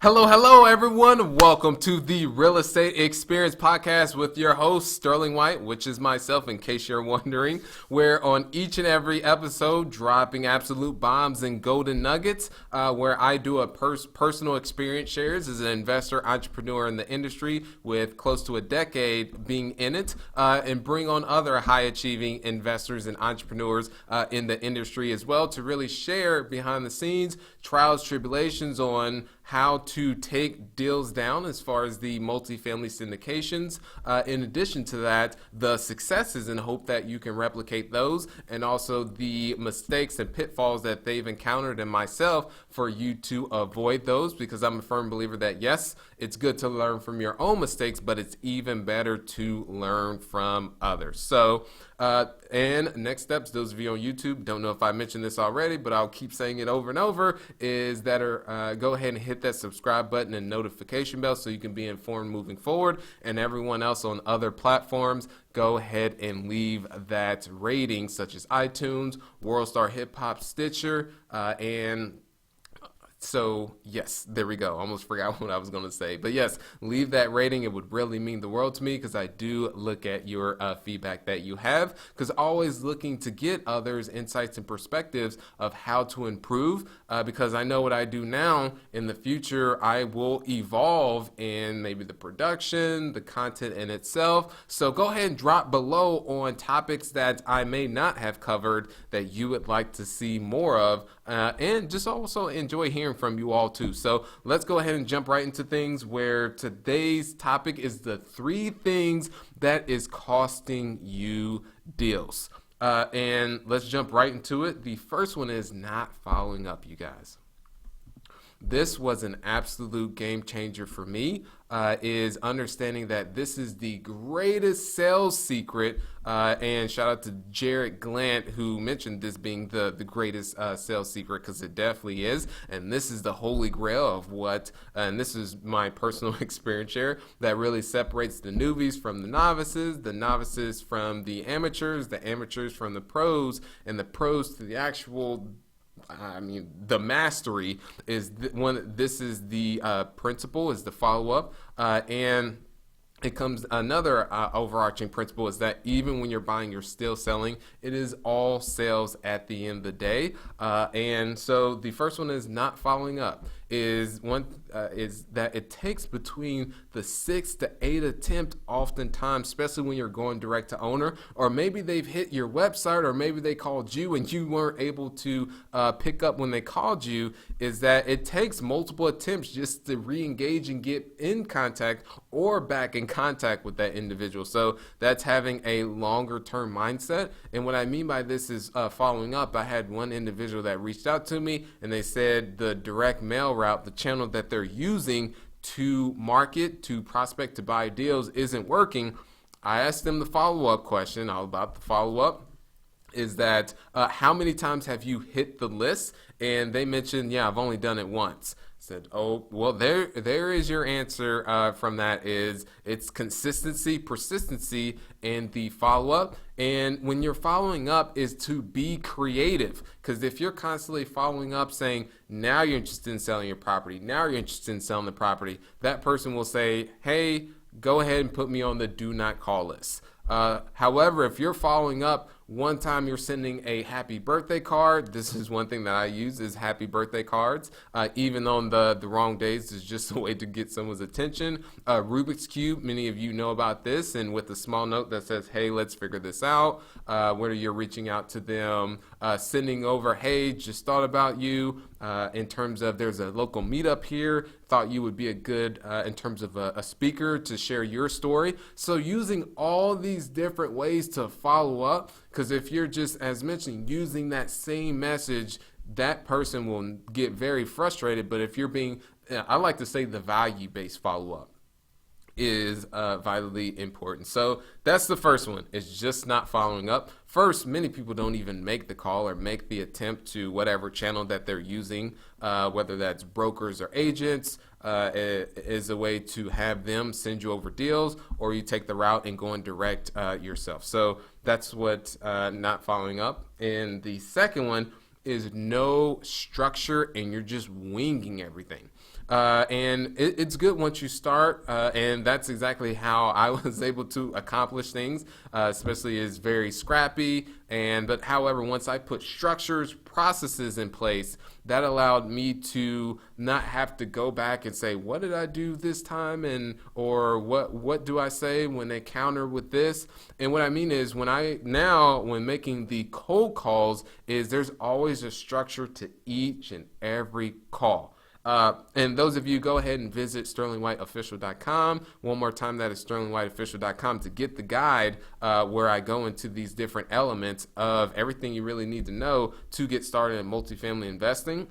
Hello, everyone. Welcome to the Real Estate Experience Podcast with your host, Sterling White, which is myself, in case you're wondering, where on each and every episode, dropping absolute bombs and golden nuggets, where I do a personal experience shares as an investor, entrepreneur in the industry with close to a decade being in it, and bring on other high-achieving investors and entrepreneurs in the industry as well to really share behind the scenes, trials, tribulations on how to take deals down as far as the multifamily syndications. In addition to that, the successes and hope that you can replicate those, and also the mistakes and pitfalls that they've encountered in myself for you to avoid those, because I'm a firm believer that yes, it's good to learn from your own mistakes, but it's even better to learn from others. So, and next steps, those of you on YouTube, don't know if I mentioned this already, but I'll keep saying it over and over, is that go ahead and hit that subscribe button and notification bell so you can be informed moving forward. And everyone else on other platforms, go ahead and leave that rating, such as iTunes, WorldStar Hip Hop, Stitcher, and so, yes, there we go. Almost forgot what I was going to say. But yes, leave that rating. It would really mean the world to me, because I do look at your feedback that you have, because always looking to get others' insights and perspectives of how to improve, because I know what I do now. In the future, I will evolve in maybe the production, the content in itself. So go ahead and drop below on topics that I may not have covered that you would like to see more of, and just also enjoy hearing from you all too. So let's go ahead and jump right into things, where today's topic is the 3 things that is costing you deals. And let's jump right into it. The first one is not following up, you guys. This was an absolute game changer for me, is understanding that this is the greatest sales secret, and shout out to Jared Glant, who mentioned this being the greatest sales secret, because it definitely is. And this is the holy grail of what, and this is my personal experience share, that really separates the newbies from the novices from the amateurs from the pros, and the pros to the actual, the mastery is this is the principle, is the follow-up, and it comes another overarching principle is that even when you're buying, you're still selling. It is all sales at the end of the day. And so the first one is not following up. Is that it takes between the 6 to 8 attempt oftentimes, especially when you're going direct to owner, or maybe they've hit your website, or maybe they called you and you weren't able to pick up when they called you, is that it takes multiple attempts just to re-engage and get in contact or back in contact with that individual. So that's having a longer term mindset. And what I mean by this is following up. I had one individual that reached out to me, and they said the direct mail route, the channel that they're using to market, to prospect, to buy deals isn't working. I asked them the follow-up question, all about the follow-up, is that how many times have you hit the list? And they mentioned, yeah, I've only done it once. Said, oh, well, there is your answer from that. Is it's consistency, persistency, and the follow-up. And when you're following up is to be creative, because if you're constantly following up saying, now you're interested in selling your property, now you're interested in selling the property, that person will say, hey, go ahead and put me on the do not call list. However, if you're following up, one time you're sending a happy birthday card. This is one thing that I use, is happy birthday cards. Even on the wrong days, is just a way to get someone's attention. Rubik's Cube, many of you know about this, and with a small note that says, hey, let's figure this out. Whether you're reaching out to them, sending over, hey, just thought about you, in terms of there's a local meetup here, thought you would be a good, in terms of a speaker to share your story. So using all these different ways to follow up, because if you're just, as mentioned, using that same message, that person will get very frustrated. But if you're being, I like to say, the value-based follow-up is vitally important. So that's the first one, is just not following up. First, many people don't even make the call or make the attempt to whatever channel that they're using, whether that's brokers or agents, is a way to have them send you over deals, or you take the route and going direct yourself. So that's what not following up. And the second one is no structure, and you're just winging everything. And it's good once you start, and that's exactly how I was able to accomplish things, especially is very scrappy. But however, once I put structures, processes in place, that allowed me to not have to go back and say, what did I do this time? Or what do I say when they counter with this? And what I mean is when making the cold calls is there's always a structure to each and every call. And those of you, go ahead and visit sterlingwhiteofficial.com. One more time, that is sterlingwhiteofficial.com to get the guide where I go into these different elements of everything you really need to know to get started in multifamily investing.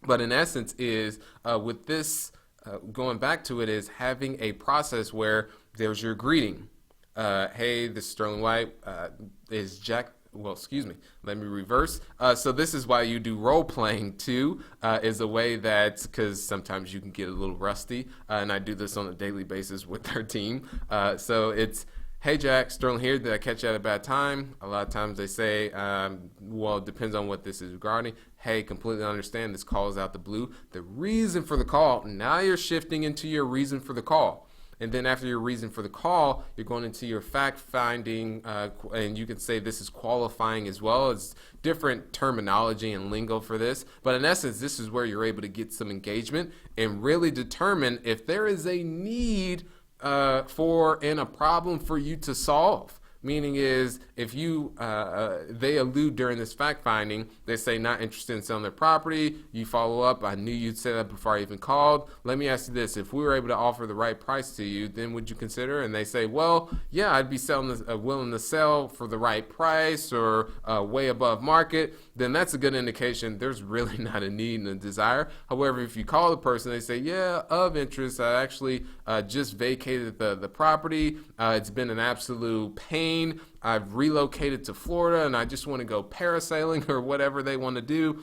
But in essence is with this, going back to it, is having a process where there's your greeting. Hey, this is Sterling White. Is Jack... Well, excuse me, let me reverse. So this is why you do role playing too, is a way that, because sometimes you can get a little rusty, and I do this on a daily basis with our team. So it's, hey Jack, Sterling here, did I catch you at a bad time? A lot of times they say, well, it depends on what this is regarding. Hey, completely understand this call is out the blue. The reason for the call, now you're shifting into your reason for the call. And then after your reason for the call, you're going into your fact finding, and you can say this is qualifying as well. It's different terminology and lingo for this. But in essence, this is where you're able to get some engagement and really determine if there is a need and a problem for you to solve. Meaning is, if you, they allude during this fact finding, they say not interested in selling their property, you follow up, I knew you'd say that before I even called. Let me ask you this, if we were able to offer the right price to you, then would you consider? And they say, well, yeah, I'd be willing to sell for the right price or way above market. Then that's a good indication there's really not a need and a desire. However, if you call the person, they say, yeah, of interest, I actually just vacated the property. It's been an absolute pain. I've relocated to Florida and I just want to go parasailing or whatever they want to do.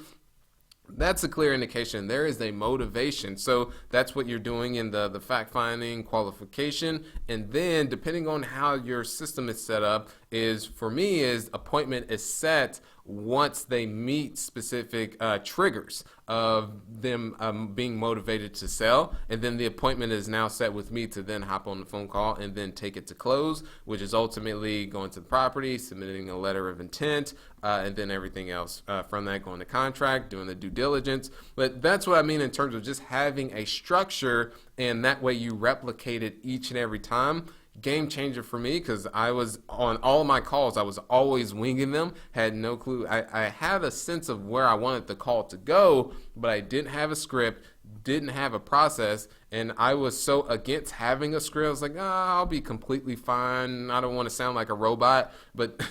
That's a clear indication there is a motivation. So that's what you're doing in the fact-finding qualification. And then depending on how your system is set up is, for me, is appointment is set once they meet specific triggers of them being motivated to sell. And then the appointment is now set with me to then hop on the phone call and then take it to close, which is ultimately going to the property, submitting a letter of intent, and then everything else from that, going to contract, doing the due diligence. But that's what I mean in terms of just having a structure, and that way you replicate it each and every time. Game changer for me, because I was on all of my calls, I was always winging them, had no clue. I had a sense of where I wanted the call to go, but I didn't have a script, didn't have a process, and I was so against having a script. I was like, I'll be completely fine. I don't want to sound like a robot. But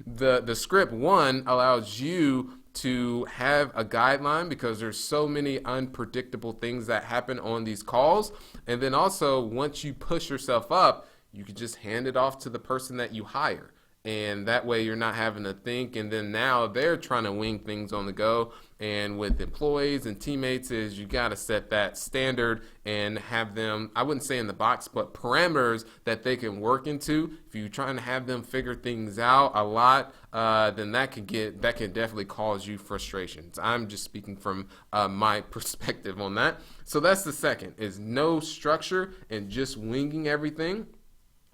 the script, one, allows you to have a guideline because there's so many unpredictable things that happen on these calls. And then also, once you push yourself up, you could just hand it off to the person that you hire. And that way you're not having to think, and then now they're trying to wing things on the go. And with employees and teammates is you got to set that standard and have them, I wouldn't say in the box, but parameters that they can work into. If you're trying to have them figure things out a lot, then that can definitely cause you frustrations. I'm just speaking from my perspective on that. So that's the second, is no structure and just winging everything.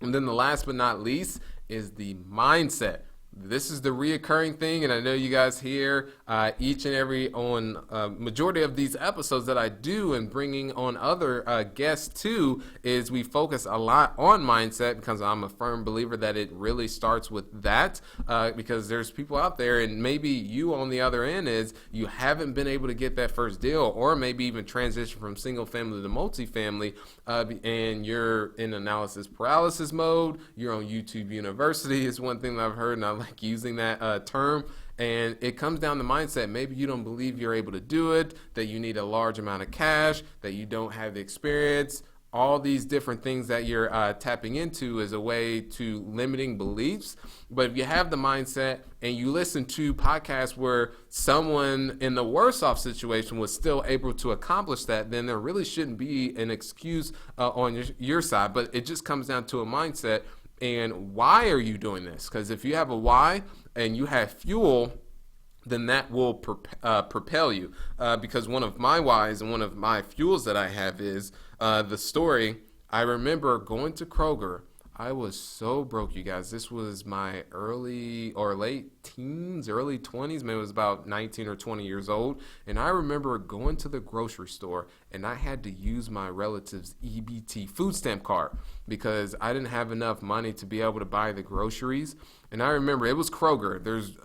And then the last but not least is the mindset. This is the reoccurring thing, and I know you guys hear each and every on majority of these episodes that I do, and bringing on other guests too, is we focus a lot on mindset because I'm a firm believer that it really starts with that, because there's people out there, and maybe you on the other end is you haven't been able to get that first deal, or maybe even transition from single family to multifamily, and you're in analysis paralysis mode. You're on YouTube University is one thing that I've heard, and I like using that term. And it comes down to mindset. Maybe you don't believe you're able to do it, that you need a large amount of cash, that you don't have the experience. All these different things that you're tapping into is a way to limiting beliefs. But if you have the mindset and you listen to podcasts where someone in the worse off situation was still able to accomplish that, then there really shouldn't be an excuse on your side. But it just comes down to a mindset. And why are you doing this? Because if you have a why and you have fuel, then that will propel you. Because one of my whys and one of my fuels that I have is the story. I remember going to Kroger. I was so broke, you guys. This was my early or late teens, early 20s. Maybe it was about 19 or 20 years old. And I remember going to the grocery store and I had to use my relative's EBT food stamp card because I didn't have enough money to be able to buy the groceries. And I remember it was Kroger. There's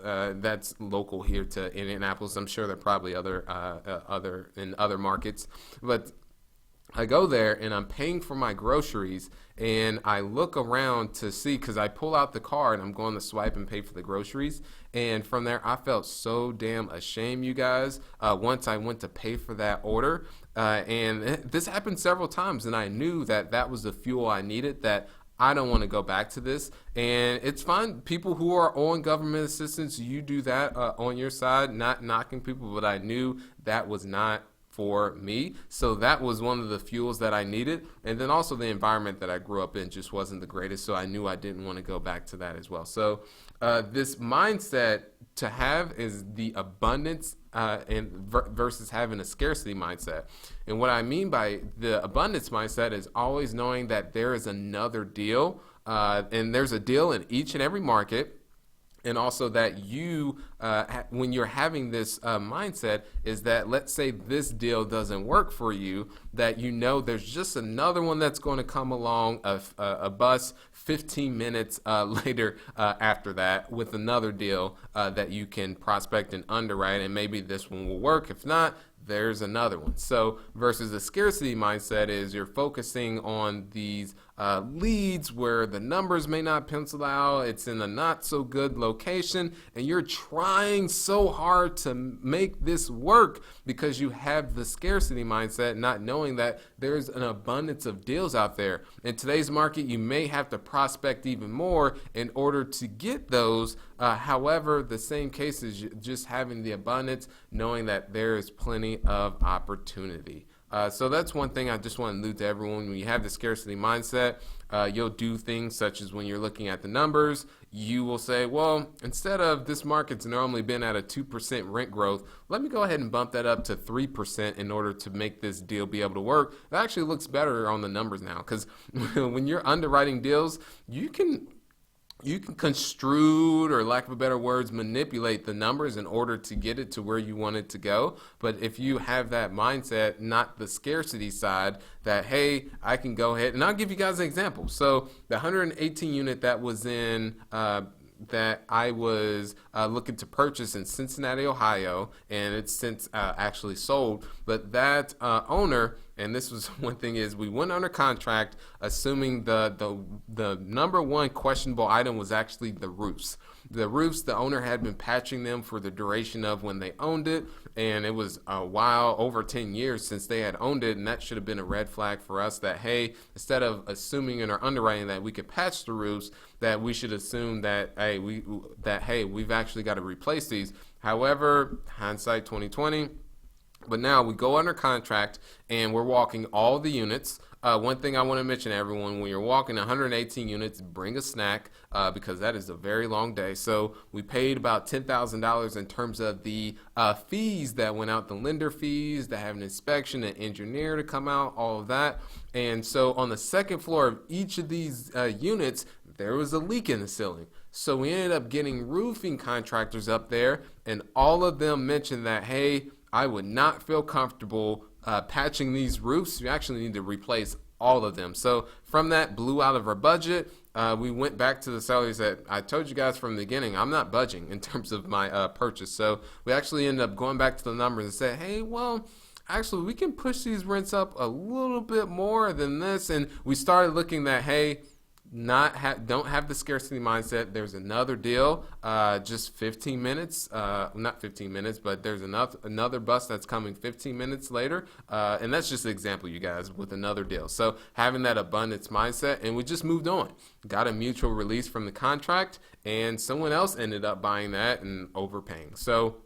that's local here to Indianapolis. I'm sure there are probably other in other markets, but I go there and I'm paying for my groceries and I look around to see because I pull out the card and I'm going to swipe and pay for the groceries. And from there, I felt so damn ashamed, you guys, once I went to pay for that order. And this happened several times and I knew that that was the fuel I needed, that I don't want to go back to this. And it's fine. People who are on government assistance, you do that on your side, not knocking people, but I knew that was not for me. So that was one of the fuels that I needed. And then also the environment that I grew up in just wasn't the greatest. So I knew I didn't want to go back to that as well. So this mindset to have is the abundance versus having a scarcity mindset. And what I mean by the abundance mindset is always knowing that there is another deal, and there's a deal in each and every market. And also that you, when you're having this mindset, is that let's say this deal doesn't work for you, that you know there's just another one that's going to come along, a bus 15 minutes later after that with another deal that you can prospect and underwrite, and maybe this one will work. If not, there's another one. So versus the scarcity mindset is you're focusing on these leads where the numbers may not pencil out, it's in a not so good location, and you're trying so hard to make this work because you have the scarcity mindset, not knowing that there's an abundance of deals out there. In today's market, you may have to prospect even more in order to get those. However, the same case is just having the abundance, knowing that there is plenty of opportunity. So that's one thing I just want to allude to everyone. When you have the scarcity mindset, you'll do things such as when you're looking at the numbers, you will say, well, instead of this market's normally been at a 2% rent growth, let me go ahead and bump that up to 3% in order to make this deal be able to work. It actually looks better on the numbers now because when you're underwriting deals, you can construe, or lack of better words, manipulate the numbers in order to get it to where you want it to go. But if you have that mindset, not the scarcity side, that, hey, I can go ahead, and I'll give you guys an example. So the 118 unit that was in that I was looking to purchase in Cincinnati, Ohio, and it's since actually sold. But that owner, and this was one thing, is we went under contract assuming the number one questionable item was actually the roofs. The roofs, the owner had been patching them for the duration of when they owned it, and it was a while, over 10 years since they had owned it, and that should have been a red flag for us that, hey, instead of assuming in our underwriting that we could patch the roofs, that we should assume that, hey, we've actually got to replace these. However, hindsight 2020, but now we go under contract and we're walking all the units. One thing I want to mention, everyone, when you're walking 118 units, bring a snack because that is a very long day. So we paid about $10,000 in terms of the fees that went out, the lender fees, to have an inspection, an engineer to come out, all of that. And so on the second floor of each of these units, there was a leak in the ceiling. So we ended up getting roofing contractors up there, and all of them mentioned that, hey, I would not feel comfortable patching these roofs. You actually need to replace all of them. So from that, blew out of our budget. We went back to the salaries that I told you guys from the beginning. I'm not budging in terms of my purchase. So we actually ended up going back to the numbers and said, hey, well, actually, we can push these rents up a little bit more than this. And we started looking at, hey, don't have the scarcity mindset. There's another deal, just 15 minutes, not 15 minutes, but there's another bus that's coming 15 minutes later. And that's just an example, you guys, with another deal. So having that abundance mindset, and we just moved on, got a mutual release from the contract, and someone else ended up buying that and overpaying. So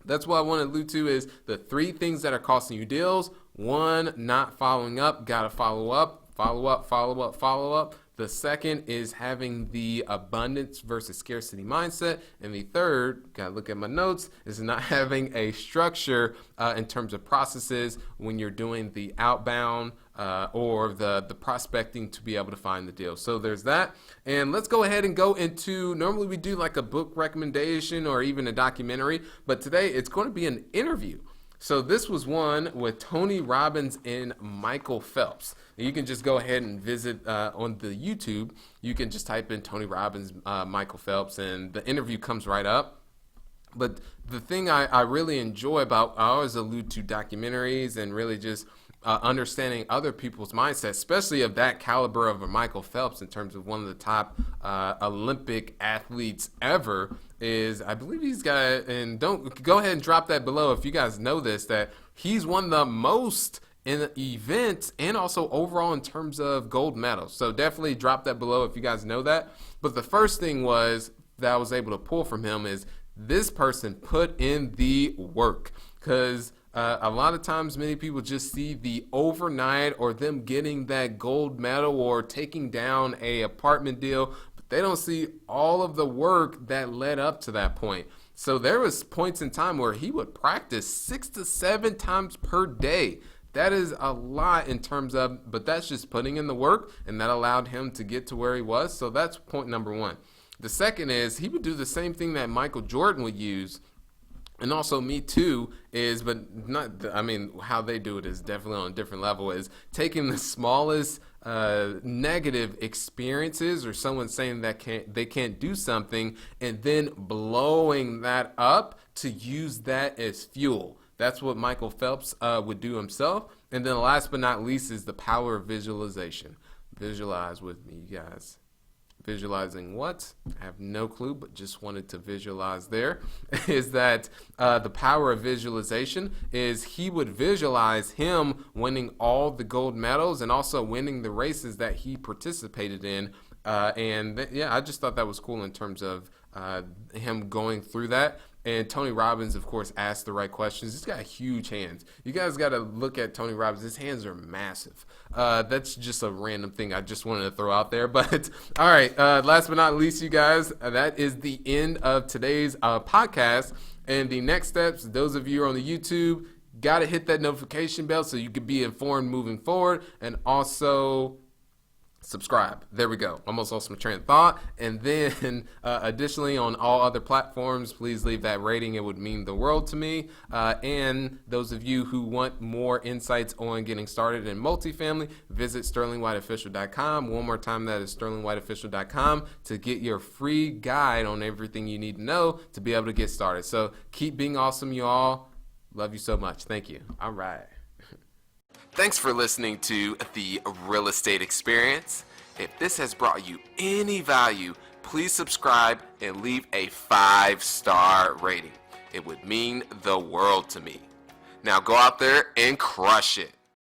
that's what I want to allude to is the three things that are costing you deals. One, not following up. Got to follow up. Follow up, follow up, follow up. The second is having the abundance versus scarcity mindset. And the third, gotta look at my notes, is not having a structure in terms of processes when you're doing the outbound or the prospecting to be able to find the deal. So there's that. And let's go ahead and go into, normally we do like a book recommendation or even a documentary, but today it's going to be an interview. So this was one with Tony Robbins and Michael Phelps. You can just go ahead and visit on the YouTube. You can just type in Tony Robbins, Michael Phelps, and the interview comes right up. But the thing I really enjoy about, I always allude to documentaries and really just understanding other people's mindset, especially of that caliber of a Michael Phelps in terms of one of the top Olympic athletes ever, is I believe he's got, and don't go ahead and drop that below if you guys know this, that he's won the most in events and also overall in terms of gold medals. So definitely drop that below if you guys know that. But the first thing was that I was able to pull from him is this person put in the work, because a lot of times many people just see the overnight or them getting that gold medal or taking down a apartment deal, but they don't see all of the work that led up to that point. So there was points in time where he would practice 6 to 7 times per day. That is a lot in terms of, but that's just putting in the work, and that allowed him to get to where he was. So that's point number one. The second is he would do the same thing that Michael Jordan would use. And also Me Too is, but not, I mean, how they do it is definitely on a different level, is taking the smallest negative experiences or someone saying that they can't do something and then blowing that up to use that as fuel. That's what Michael Phelps would do himself. And then last but not least is the power of visualization. Visualize with me, you guys. Visualizing what? I have no clue, but just wanted to visualize there. Is that the power of visualization is he would visualize him winning all the gold medals and also winning the races that he participated in. Yeah, I just thought that was cool in terms of him going through that. And Tony Robbins, of course, asked the right questions. He's got huge hands. You guys got to look at Tony Robbins. His hands are massive. That's just a random thing I just wanted to throw out there. But all right, last but not least, you guys, that is the end of today's podcast. And the next steps, those of you who are on the YouTube, got to hit that notification bell so you can be informed moving forward. And also subscribe. There we go. Almost lost my train of thought. And then additionally on all other platforms, please leave that rating. It would mean the world to me. And those of you who want more insights on getting started in multifamily, visit sterlingwhiteofficial.com. One more time, that is sterlingwhiteofficial.com to get your free guide on everything you need to know to be able to get started. So keep being awesome, you all. Love you so much. Thank you. All right. Thanks for listening to The Real Estate Experience. If this has brought you any value, please subscribe and leave a 5-star rating. It would mean the world to me. Now go out there and crush it.